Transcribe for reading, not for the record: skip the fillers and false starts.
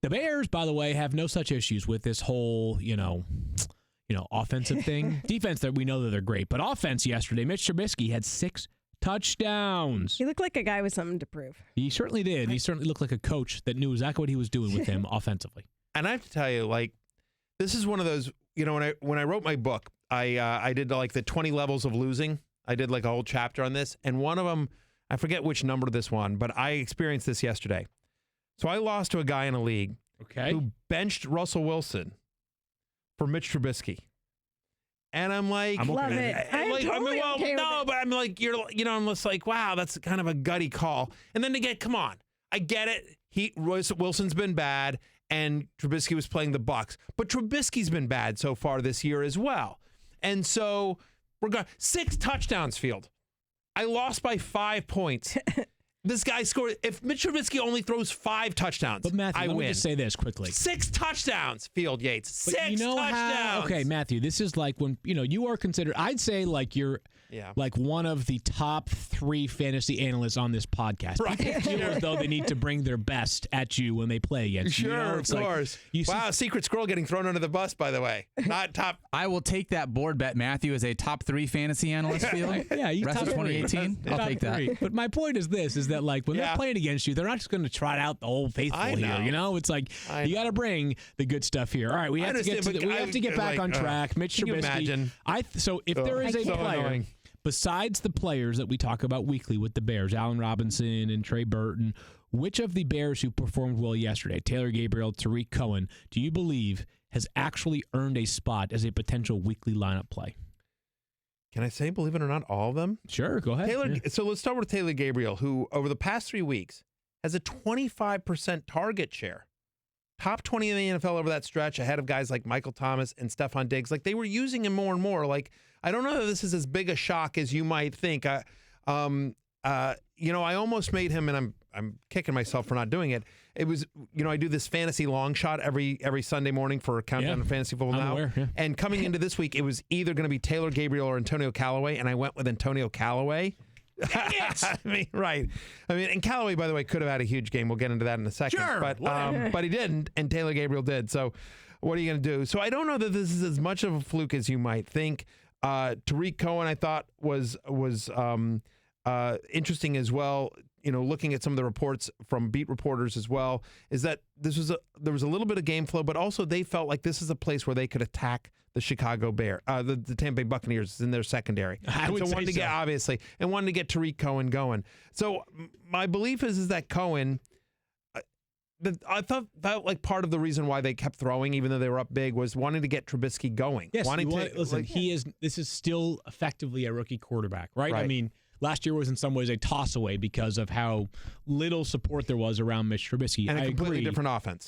The Bears, by the way, have no such issues with this whole, offensive thing. Defense, that we know that they're great. But offense yesterday, Mitch Trubisky had 6 touchdowns. He looked like a guy with something to prove. He certainly did. He certainly looked like a coach that knew exactly what he was doing with him offensively. And I have to tell you, this is one of those, when I wrote my book, I did the 20 levels of losing. I did a whole chapter on this. And one of them, I forget which number this one, but I experienced this yesterday. So I lost to a guy in a league who benched Russell Wilson for Mitch Trubisky. And I'm like, I'm okay. But I'm like, I'm just like, wow, that's kind of a gutty call. And then come on, I get it. Wilson's been bad, and Trubisky was playing the Bucs, but Trubisky's been bad so far this year as well. And so we're going 6 touchdowns, Field. I lost by 5 points. This guy scored. If Mitch Trubisky only throws 5 touchdowns, but Matthew, I let win. me just say this quickly: 6 touchdowns, Field Yates. 6 touchdowns. Okay, Matthew, this is like when you are considered. I'd say you're like one of the top 3 fantasy analysts on this podcast. Right. People feel as though they need to bring their best at you when they play against you. Sure, of course. Wow, secret squirrel getting thrown under the bus. By the way, not top. I will take that board bet. Matthew is a top 3 fantasy analyst. Field. Yeah, you rest of 2018. I'll take that. But my point is this: is that when they're playing against you, they're not just going to trot out the old faithful here. It's like you got to bring the good stuff here. All right, we have to get back on track. Mitch Trubisky. Imagine? So if there is a player. Annoying. Besides the players that we talk about weekly with the Bears, Allen Robinson and Trey Burton, which of the Bears who performed well yesterday, Taylor Gabriel, Tarik Cohen, do you believe has actually earned a spot as a potential weekly lineup play? Can I say, believe it or not, all of them? Sure, go ahead. So let's start with Taylor Gabriel, who over the past 3 weeks has a 25% target share. Top 20 in the NFL over that stretch, ahead of guys like Michael Thomas and Stephon Diggs. They were using him more and more. I don't know that this is as big a shock as you might think. I almost made him, and I'm kicking myself for not doing it. It was, I do this fantasy long shot every Sunday morning for Countdown to Fantasy Football Now. Aware, yeah. And coming into this week, it was either going to be Taylor Gabriel or Antonio Callaway, and I went with Antonio Callaway. Right. And Callaway, by the way, could have had a huge game. We'll get into that in a second. Sure. But he didn't, and Taylor Gabriel did. So what are you going to do? So I don't know that this is as much of a fluke as you might think. Tarik Cohen, I thought, was interesting as well. Looking at some of the reports from beat reporters as well, is that there was a little bit of game flow, but also they felt like this is a place where they could attack the Chicago Bears, the Tampa Bay Buccaneers in their secondary. Wanted to get Tarik Cohen going. So my belief is that Cohen, I thought like part of the reason why they kept throwing, even though they were up big, was wanting to get Trubisky going. Yes, this is still effectively a rookie quarterback, right? Last year was in some ways a toss-away because of how little support there was around Mitch Trubisky. And a completely different offense.